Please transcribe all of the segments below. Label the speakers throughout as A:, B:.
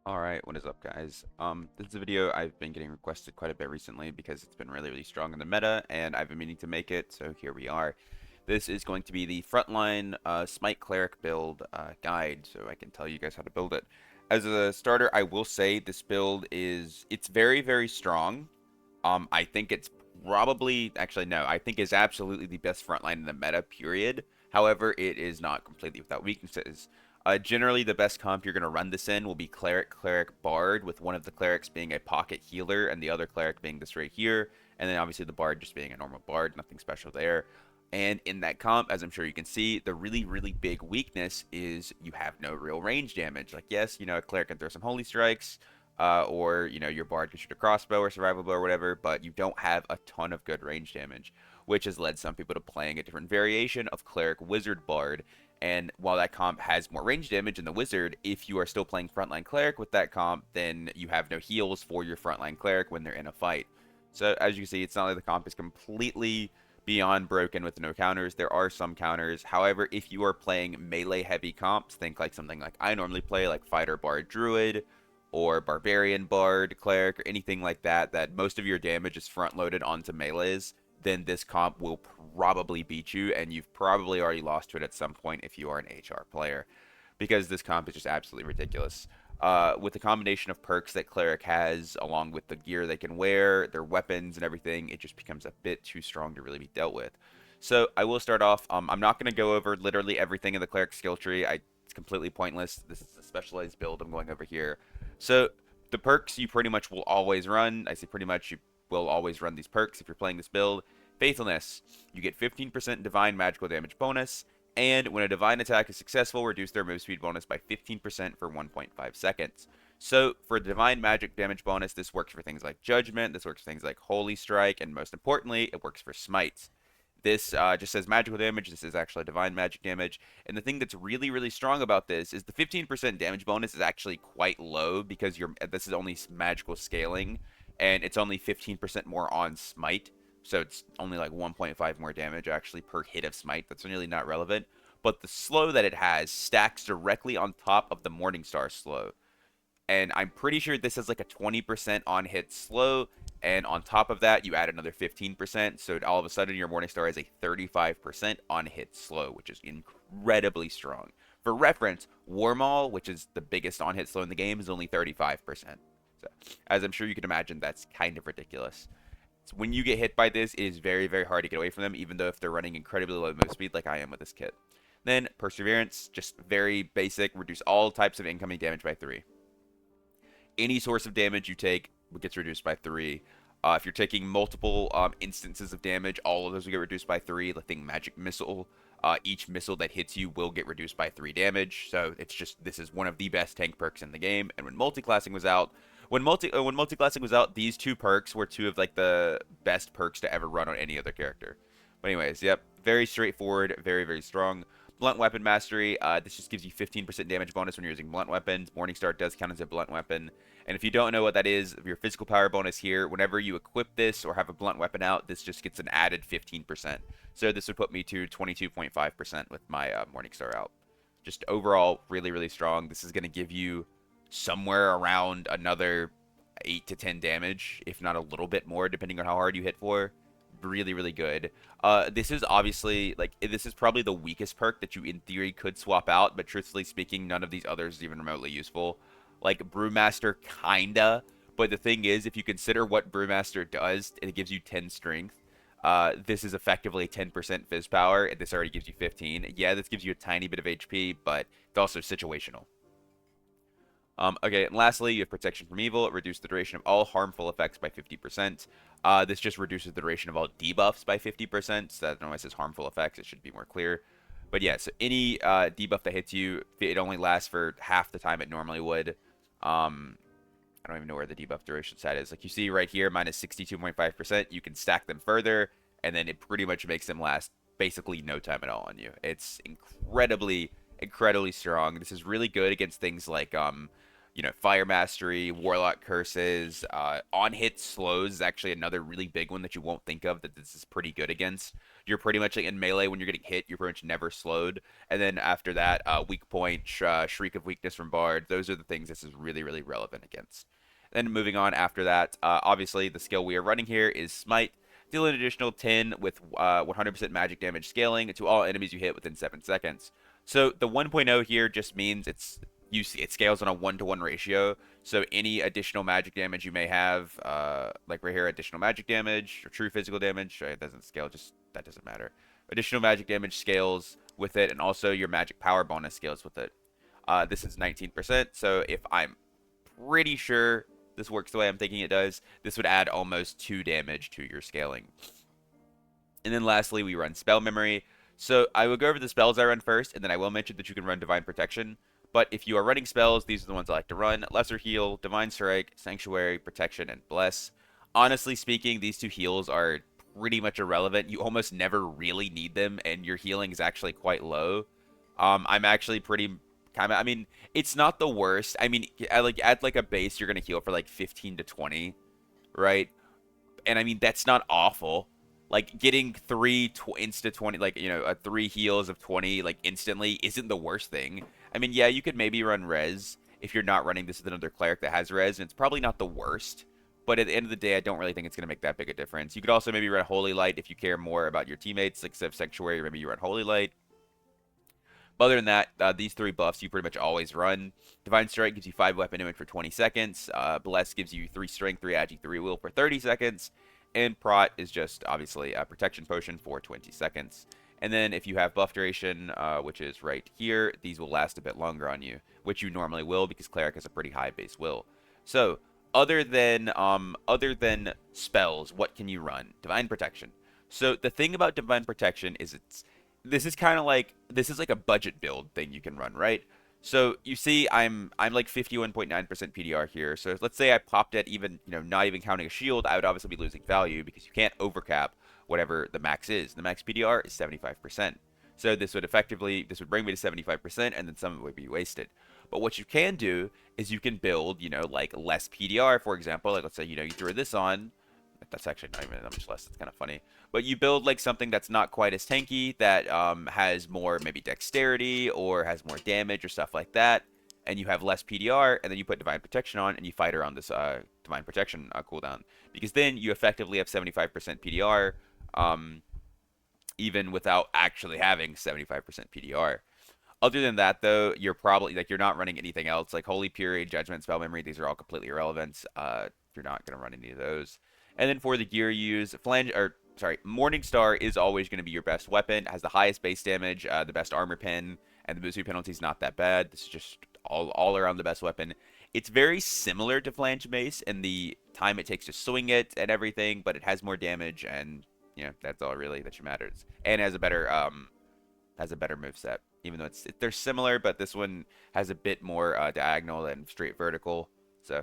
A: Alright, what is up guys? This is a video I've been getting requested quite a bit recently because it's been really strong in the meta and I've been meaning to make it, so here we are. This is going to be the Frontline Smite Cleric build guide, so I can tell you guys how to build it. As a starter, I will say this build it's very strong. I think it's probably, actually no, I think is absolutely the best frontline in the meta, period. However, it is not completely without weaknesses. Generally, the best comp you're going to run this in will be Cleric, Cleric, Bard, with one of the Clerics being a pocket healer and the other Cleric being this right here, and then obviously the Bard just being a normal Bard, nothing special there. And in that comp, as I'm sure you can see, the really big weakness is you have no real range damage. Like, yes, a Cleric can throw some Holy Strikes, or, your Bard can shoot a crossbow or survival bow or whatever, but you don't have a ton of good range damage, which has led some people to playing a different variation of Cleric Wizard Bard. And while that comp has more range damage in the Wizard, if you are still playing Frontline Cleric with that comp, then you have no heals for your Frontline Cleric when they're in a fight. So as you can see, it's not like the comp is completely beyond broken with no counters. There are some counters. However, if you are playing melee heavy comps, think like something like I normally play, like Fighter Bard Druid, or Barbarian Bard Cleric, or anything like that, that most of your damage is front loaded onto melees, then this comp will probably beat you, and you've probably already lost to it at some point if you are an HR player, because this comp is just absolutely ridiculous. With the combination of perks that Cleric has, along with the gear they can wear, their weapons and everything, it just becomes a bit too strong to really be dealt with. So I will start off. I'm not going to go over literally everything in the Cleric skill tree. It's completely pointless. This is a specialized build I'm going over here. So the perks you pretty much will always run. I say pretty much, you will always run these perks if you're playing this build. Faithfulness, you get 15% divine magical damage bonus, and when a divine attack is successful, reduce their move speed bonus by 15% for 1.5 seconds. So for divine magic damage bonus, this works for things like Judgment, this works for things like Holy Strike, and most importantly, it works for Smites. This just says magical damage. This is actually divine magic damage. And the thing that's really strong about this is the 15% damage bonus is actually quite low because this is only magical scaling, and it's only 15% more on Smite. So it's only like 1.5 more damage actually per hit of Smite. That's really not relevant. But the slow that it has stacks directly on top of the Morningstar slow, and I'm pretty sure this is like a 20% on hit slow, and on top of that you add another 15%, so all of a sudden your Morningstar is a 35% on hit slow, which is incredibly strong. For reference, Warmaul, which is the biggest on hit slow in the game, is only 35%. So as I'm sure you can imagine, that's kind of ridiculous. So when you get hit by this, it is very hard to get away from them, even though if they're running incredibly low move speed like I am with this kit. Then Perseverance, just very basic, reduce all types of incoming damage by 3. Any source of damage you take gets reduced by 3. If you're taking multiple instances of damage, all of those will get reduced by 3. The thing Magic Missile, each missile that hits you will get reduced by 3 damage. So it's just, this is one of the best tank perks in the game. And when multiclassing was out, when multiclassing was out, these two perks were two of like the best perks to ever run on any other character. But anyways, yep, very straightforward, very strong. Blunt Weapon Mastery, this just gives you 15% damage bonus when you're using blunt weapons. Morningstar does count as a blunt weapon. And if you don't know what that is, your physical power bonus here, whenever you equip this or have a blunt weapon out, this just gets an added 15%. So this would put me to 22.5% with my Morningstar out. Just overall, really strong. This is going to give you somewhere around another 8 to 10 damage, if not a little bit more, depending on how hard you hit for. Really good. This is obviously, like, this is probably the weakest perk that you in theory could swap out, but truthfully speaking, none of these others is even remotely useful. Like Brewmaster, kinda, but the thing is, if you consider what Brewmaster does, it gives you 10 strength. This is effectively 10% fizz power, and this already gives you 15. Yeah, this gives you a tiny bit of HP, but it's also situational. Okay, and lastly, you have Protection from Evil. It reduces the duration of all harmful effects by 50%. This just reduces the duration of all debuffs by 50%. So that normally says harmful effects. It should be more clear. But yeah, so any debuff that hits you, it only lasts for half the time it normally would. I don't even know where the debuff duration stat is. Like you see right here, minus 62.5%. You can stack them further, and then it pretty much makes them last basically no time at all on you. It's incredibly strong. This is really good against things like Fire Mastery, Warlock Curses, on-hit slows is actually another really big one that you won't think of that this is pretty good against. You're pretty much like in melee when you're getting hit, you're pretty much never slowed. And then after that, Weak Point, Shriek of Weakness from Bard, those are the things this is really, really relevant against. Then moving on after that, obviously the skill we are running here is Smite. Deal an additional 10 with 100% magic damage scaling to all enemies you hit within 7 seconds. So the 1.0 here just means it scales on a 1-to-1 ratio. So any additional magic damage you may have, like right here, additional magic damage or true physical damage, it doesn't scale, just that doesn't matter. Additional magic damage scales with it, and also your magic power bonus scales with it. This is 19%, so if I'm pretty sure this works the way I'm thinking it does, this would add almost 2 damage to your scaling. And then lastly, we run Spell Memory. So I will go over the spells I run first, and then I will mention that you can run Divine Protection. But if you are running spells, these are the ones I like to run. Lesser Heal, Divine Strike, Sanctuary, Protection, and Bless. Honestly speaking, these 2 heals are pretty much irrelevant. You almost never really need them, and your healing is actually quite low. I'm actually pretty I mean, it's not the worst. I mean, at like a base, you're gonna heal for like 15 to 20, right? And I mean, that's not awful. Like getting 3 insta 20, like 3 heals of 20 like instantly isn't the worst thing. I mean, yeah, you could maybe run res if you're not running this with another cleric that has res, and it's probably not the worst. But at the end of the day, I don't really think it's gonna make that big a difference. You could also maybe run Holy Light if you care more about your teammates, like instead of Sanctuary, maybe you run Holy Light. But other than that, these 3 buffs you pretty much always run. Divine Strike gives you 5 weapon damage for 20 seconds. Bless gives you 3 strength, 3 agi, 3 will for 30 seconds. And Prot is just obviously a protection potion for 20 seconds. And then if you have buff duration, which is right here, these will last a bit longer on you, which you normally will because Cleric has a pretty high base will. So other than spells, what can you run? Divine Protection. So the thing about Divine Protection is this is like a budget build thing you can run, right? So you see, I'm like 51.9% PDR here. So let's say I popped it even, not even counting a shield, I would obviously be losing value because you can't overcap whatever the max is. The max PDR is 75%. So this would bring me to 75%, and then some of it would be wasted. But what you can do is you can build, like less PDR, for example. Like let's say, you throw this on. That's actually not even that much less. It's kind of funny. But you build like something that's not quite as tanky, that has more maybe dexterity or has more damage or stuff like that, and you have less PDR, and then you put Divine Protection on and you fight her on this Divine Protection cooldown. Because then you effectively have 75% PDR, even without actually having 75% PDR. Other than that, though, you're probably you're not running anything else like Holy Fury, Judgment, Spell Memory. These are all completely irrelevant. You're not going to run any of those. And then for the gear you use, Morningstar is always going to be your best weapon. It has the highest base damage, the best armor pen, and the boosting penalty is not that bad. This is just all around the best weapon. It's very similar to Flange Mace in the time it takes to swing it and everything, but it has more damage, and that's all really that matters. And has a better moveset, even though they're similar, but this one has a bit more diagonal and straight vertical, so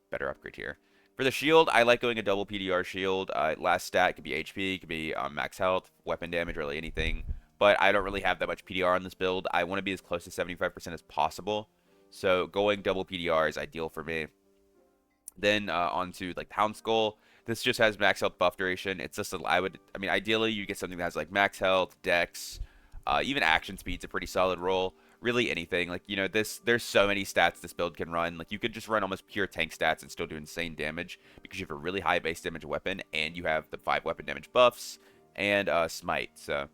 A: better upgrade here. For the shield, I like going a double PDR shield. Last stat could be HP, could be max health, weapon damage, really anything. But I don't really have that much PDR on this build. I want to be as close to 75% as possible. So going double PDR is ideal for me. Then onto like Hound Skull. This just has max health buff duration. It's just ideally you get something that has like max health, dex, even action speed's a pretty solid roll. Really anything. Like, there's so many stats this build can run. Like, you could just run almost pure tank stats and still do insane damage because you have a really high base damage weapon and you have the 5 weapon damage buffs and smite. So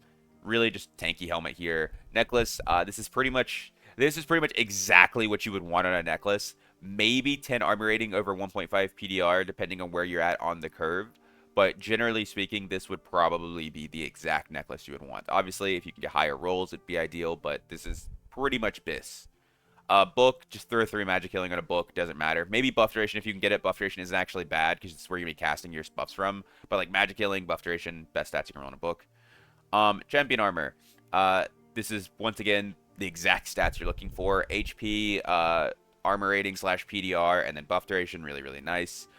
A: really just tanky helmet here. Necklace, this is pretty much exactly what you would want on a necklace. Maybe 10 armor rating over 1.5 PDR depending on where you're at on the curve. But generally speaking, this would probably be the exact necklace you would want. Obviously, if you can get higher rolls, it'd be ideal, but this is pretty much BIS. Book, just throw 3 magic healing on a book, doesn't matter. Maybe buff duration if you can get it. Buff duration isn't actually bad because it's where you're going to be casting your buffs from. But like magic healing, buff duration, best stats you can roll on a book. Champion armor. This is, once again, the exact stats you're looking for. HP, armor rating / PDR, and then buff duration, really, really nice.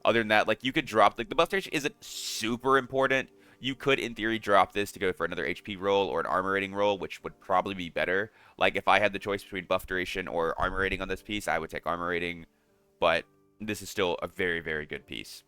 A: Other than that, like, you could drop, like, the buff duration isn't super important. You could, in theory, drop this to go for another HP roll or an armor rating roll, which would probably be better. Like, if I had the choice between buff duration or armor rating on this piece, I would take armor rating, but this is still a very, very good piece.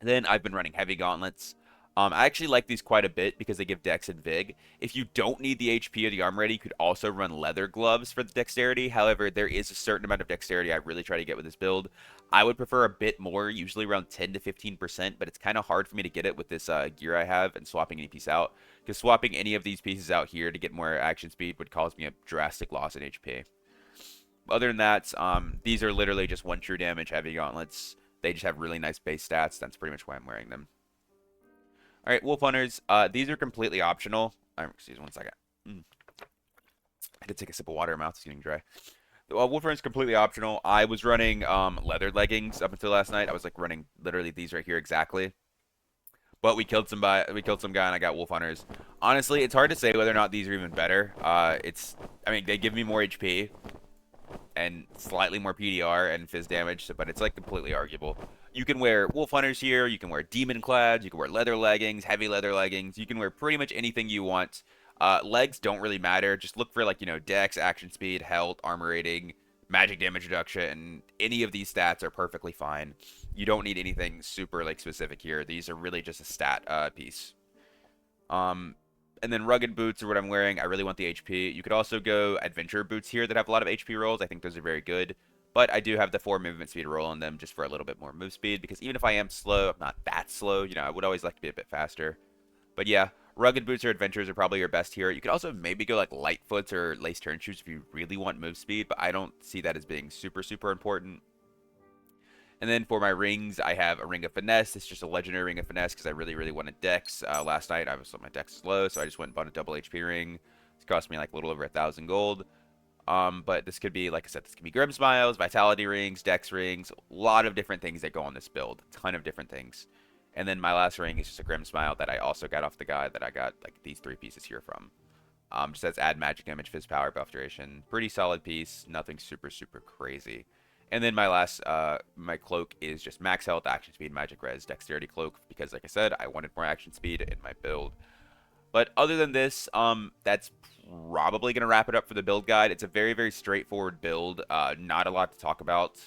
A: Then I've been running heavy gauntlets. I actually like these quite a bit because they give dex and vig. If you don't need the HP or the armor ready, you could also run leather gloves for the dexterity. However, there is a certain amount of dexterity I really try to get with this build. I would prefer a bit more, usually around 10 to 15%, but it's kind of hard for me to get it with this gear I have and swapping any piece out. Because swapping any of these pieces out here to get more action speed would cause me a drastic loss in HP. Other than that, these are literally just 1 true damage heavy gauntlets. They just have really nice base stats. That's pretty much why I'm wearing them. All right, Wolf Hunters. These are completely optional. Excuse me 1 second. I did take a sip of water. My mouth is getting dry. Wolf Hunters completely optional. I was running leather leggings up until last night. I was like running literally these right here exactly. But we killed some guy and I got Wolf Hunters. Honestly, it's hard to say whether or not these are even better. I mean, they give me more HP and slightly more PDR and fizz damage, but it's like completely arguable. You can wear Wolf Hunters here, you can wear Demon Clad, you can wear leather leggings, heavy leather leggings, you can wear pretty much anything you want. Legs don't really matter, just look for like, dex, action speed, health, armor rating, magic damage reduction. Any of these stats are perfectly fine. You don't need anything super like specific here. These are really just a stat piece. And then rugged boots are what I'm wearing. I really want the HP. You could also go adventure boots here that have a lot of HP rolls. I think those are very good. But I do have the 4 movement speed roll on them just for a little bit more move speed. Because even if I am slow, I'm not that slow. I would always like to be a bit faster. But yeah, rugged boots or adventures are probably your best here. You could also maybe go like lightfoots or lace turn shoes if you really want move speed. But I don't see that as being super, super important. And then for my rings, I have a Ring of Finesse. It's just a legendary Ring of Finesse because I really, really wanted Dex. Last night, my Dex is low, so I just went and bought a double HP ring. It's cost me like a little over 1,000 gold. But this could be, like I said, this could be Grim Smiles, Vitality Rings, Dex Rings, a lot of different things that go on this build. A ton of different things. And then my last ring is just a Grim Smile that I also got off the guy that I got like these 3 pieces here from. Just says add magic damage, fizz power, buff duration. Pretty solid piece. Nothing super, super crazy. And then my last, my cloak is just max health, action speed, magic res, dexterity cloak, because like I said, I wanted more action speed in my build. But other than this, that's probably going to wrap it up for the build guide. It's a very, very straightforward build, not a lot to talk about.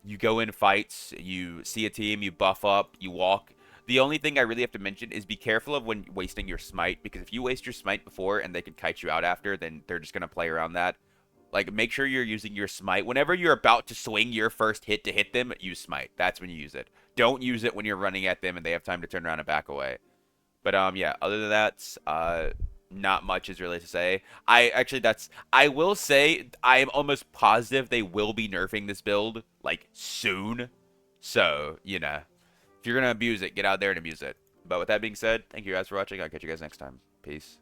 A: You go in fights, you see a team, you buff up, you walk. The only thing I really have to mention is be careful of when wasting your smite, because if you waste your smite before and they can kite you out after, then they're just going to play around that. Like, make sure you're using your smite. Whenever you're about to swing your first hit to hit them, use smite. That's when you use it. Don't use it when you're running at them and they have time to turn around and back away. But, yeah, other than that, not much is really to say. I will say, I am almost positive they will be nerfing this build, like, soon. So, if you're going to abuse it, get out there and abuse it. But with that being said, thank you guys for watching. I'll catch you guys next time. Peace.